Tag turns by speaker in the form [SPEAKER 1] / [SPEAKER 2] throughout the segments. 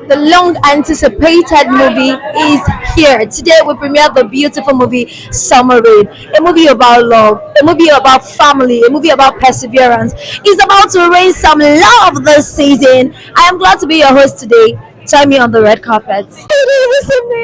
[SPEAKER 1] The long anticipated movie is here. Today we premiere the beautiful movie Summer Rain. A movie about love, a movie about family, a movie about perseverance. It's about to rain some love this season. I am glad to be your host today. Join me on the red carpet.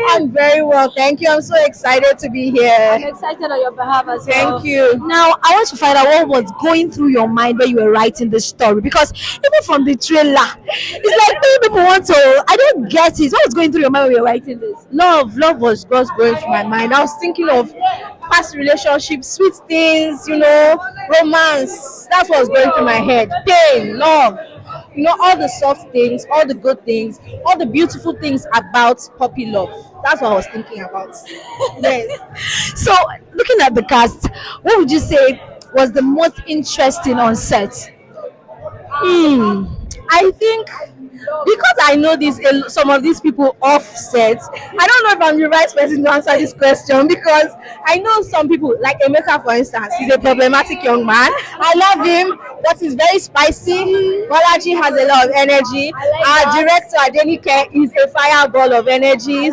[SPEAKER 2] I'm very well, thank you. I'm so excited to be
[SPEAKER 1] I'm
[SPEAKER 2] here.
[SPEAKER 1] excited on your behalf as well.
[SPEAKER 2] Thank you.
[SPEAKER 1] Now, I want to find out what was going through your mind when you were writing this story because even from the trailer, it's like many people want to. I don't get it. What was going through your mind when you were writing this?
[SPEAKER 2] Love was just going through my mind. I was thinking of past relationships, sweet things, romance. That's what was going through my head. Pain, love, all the soft things, all the good things, all the beautiful things about puppy love. That's what I was thinking about. Yes.
[SPEAKER 1] So, looking at the cast, what would you say was the most interesting on set?
[SPEAKER 2] I think because I know some of these people offset, I don't know if I'm the right person to answer this question because I know some people, like Emeka, for instance, he's a problematic young man. I love him, but he's very spicy. Bolaji has a lot of energy. Our director, Adenike, is a fireball of energy.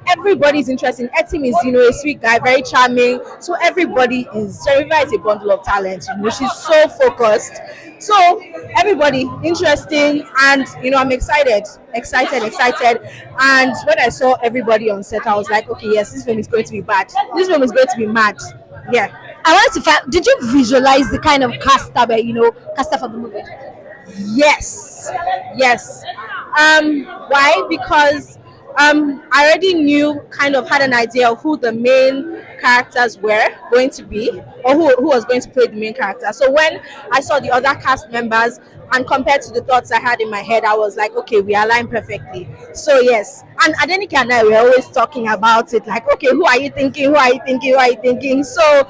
[SPEAKER 2] Everybody's interesting. Etim is, a sweet guy, very charming. So everybody is, Genoveva is a bundle of talent. She's so focused. So everybody interesting, and I'm excited. And when I saw everybody on set, I was like, okay, yes, this film is going to be bad. This film is going to be mad. Yeah.
[SPEAKER 1] I wanted to find. Did you visualize the kind of caster, caster for the movie?
[SPEAKER 2] Yes. Why? Because I already had an idea of who the main characters were going to be, or who was going to play the main character. So when I saw the other cast members and compared to the thoughts I had in my head, I was like, okay, we align perfectly. So yes, and Adenike and I were always talking about it, like, okay, who are you thinking? So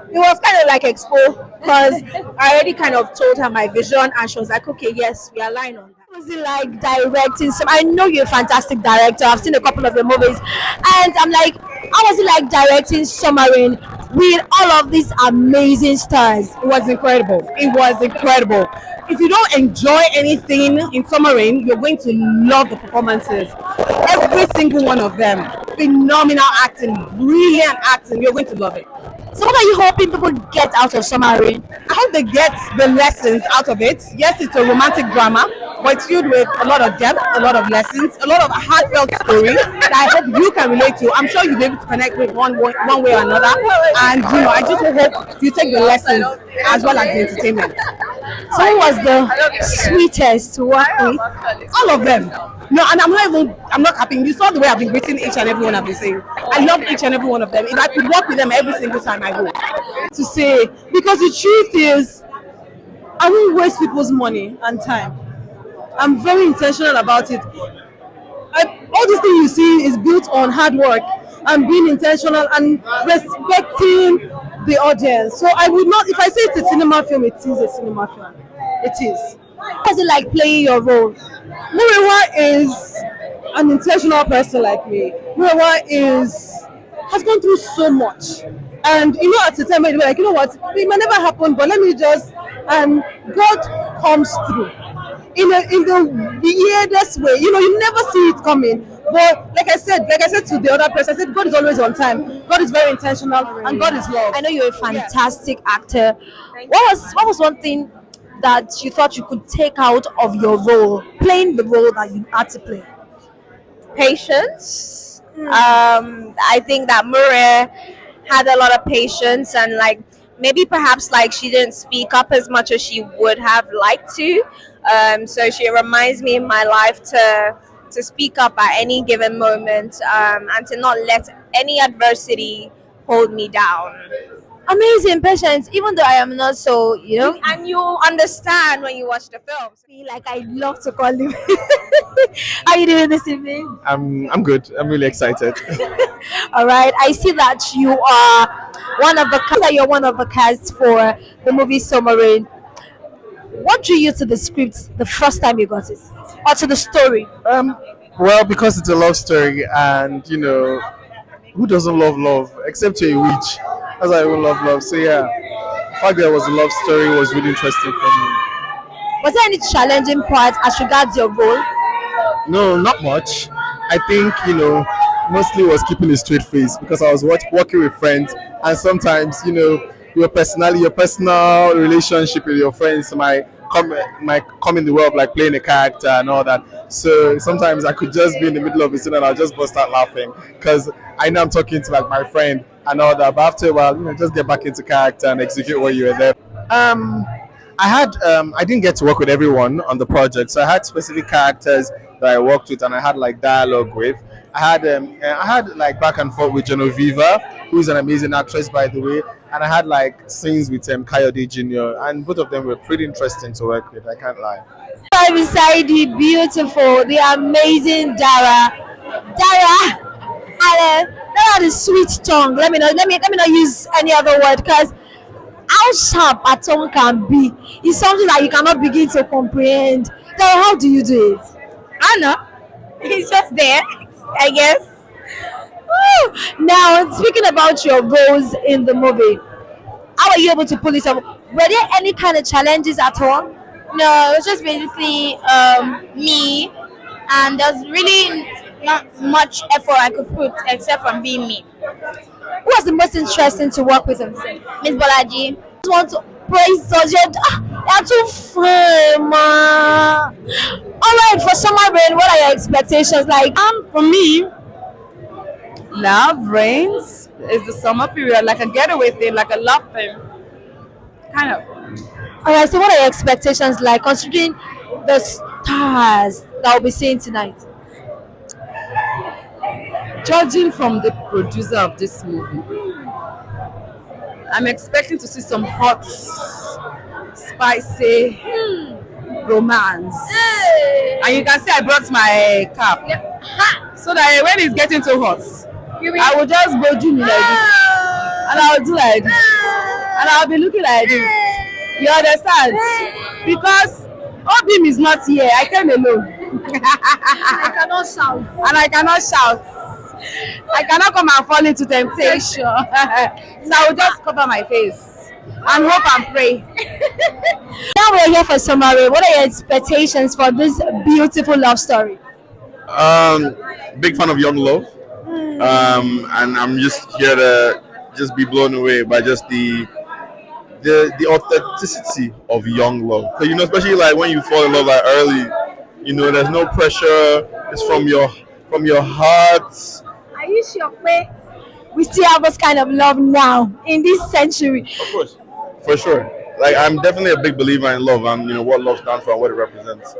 [SPEAKER 2] it was kind of like expo because I already kind of told her my vision, and she was like, okay, yes, we align on that.
[SPEAKER 1] What was it like directing some? I know you're a fantastic director. I've seen a couple of your movies, and I'm like, how was it like directing Summer Rain with all of these amazing stars?
[SPEAKER 2] It was incredible. If you don't enjoy anything in Summer Rain, you're going to love the performances. Every single one of them, phenomenal acting, brilliant acting. You're going to love it.
[SPEAKER 1] So what are you hoping people get out of Summer Rain?
[SPEAKER 2] I hope they get the lessons out of it. Yes, it's a romantic drama, but it's filled with a lot of depth, a lot of lessons, a lot of heartfelt story that I hope you can relate to. I'm sure you'll be able to connect with one way or another. And I just hope you take the lessons as well as the entertainment.
[SPEAKER 1] So who was the sweetest to work with?
[SPEAKER 2] All of them. No, and I'm not capping. You saw the way I've been greeting each and every one of them saying. I love each and every one of them. If I could work with them every single time I go. To say, because the truth is, I won't waste people's money and time. I'm very intentional about it. All this thing you see is built on hard work and being intentional and respecting the audience. So I would not, if I say it's a cinema film, it is a cinema film. It is.
[SPEAKER 1] How was it like playing your role?
[SPEAKER 2] Murewa is an intentional person like me. Murewa has gone through so much. And at the time, I'd be like, what, it may never happen, but let me just, and God comes through. In the weirdest way, you never see it coming. But like I said to the other person, I said God is always on time. God is very intentional, and God is love.
[SPEAKER 1] I know you're a fantastic actor. What was one thing that you thought you could take out of your role, playing the role that you had to play?
[SPEAKER 3] Patience. I think that Mure had a lot of patience, and maybe perhaps she didn't speak up as much as she would have liked to. So she reminds me in my life to speak up at any given moment, and to not let any adversity hold me down.
[SPEAKER 1] Amazing patience, even though I am not so,
[SPEAKER 3] And you'll understand when you watch the film.
[SPEAKER 1] I love to call you. How are you doing this evening?
[SPEAKER 4] I'm good. I'm really excited.
[SPEAKER 1] All right. I see that you're one of the cast for the movie Summer Rain. What drew you to the script the first time you got it, or to the story?
[SPEAKER 4] Well, because it's a love story, and who doesn't love love except you're a witch? That's why I even love love. So yeah, the fact that it was a love story was really interesting for me.
[SPEAKER 1] Was there any challenging part as regards your role?
[SPEAKER 4] No, not much. I think mostly was keeping a straight face because I was working with friends, and sometimes your personal relationship with your friends might come in the way of like playing a character and all that. So sometimes I could just be in the middle of a scene and I'll just bust out laughing because I know I'm talking to like my friend and all that. But after a while, just get back into character and execute what you were there. Um, I didn't get to work with everyone on the project, so I had specific characters that I worked with and I had like dialogue with. I had like back and forth with Genoveva, who's an amazing actress by the way, and I had like scenes with Kayode Jr. and both of them were pretty interesting to work with. I can't lie.
[SPEAKER 1] Right beside the beautiful, the amazing Dara, and Dara the sweet tongue. Let me not use any other word because how sharp a tongue can be is something that you cannot begin to comprehend. Dara, how do you do it?
[SPEAKER 3] Anna, he's just there, I guess.
[SPEAKER 1] Woo! Now, speaking about your roles in the movie, how are you able to pull it off? Were there any kind of challenges at all?
[SPEAKER 3] No, it was just basically me, and there's really not much effort I could put except from being me.
[SPEAKER 1] Who was the most interesting to work with?
[SPEAKER 3] Miss Bolaji.
[SPEAKER 1] I just want to praise us. You're too fun, ma. All right, for summer rain, what are your expectations? Like,
[SPEAKER 2] For me, love reigns is the summer period, like a getaway thing, like a love thing, kind of.
[SPEAKER 1] all right. So, what are your expectations like, considering the stars that we'll be seeing tonight?
[SPEAKER 2] Judging from the producer of this movie, I'm expecting to see some hot, spicy romance. And you can see I brought my cap. So that when it's getting too hot, I will just go do me like this. And I will do like this. And I'll be looking like this. You understand? Because Obim is not here. I came alone.
[SPEAKER 1] I cannot shout.
[SPEAKER 2] And I cannot shout. I cannot come and fall into temptation. So I will just cover my face and hope and pray.
[SPEAKER 1] Now we're here for summer rain. What are your expectations for this beautiful love story?
[SPEAKER 5] Big fan of young love, and I'm just here to just be blown away by just the authenticity of young love. So, especially like when you fall in love like early, there's no pressure. It's from your heart.
[SPEAKER 1] Are you sure we still have this kind of love now in this century?
[SPEAKER 5] Of course, for sure. Like I'm definitely a big believer in love and what love stands for and what it represents.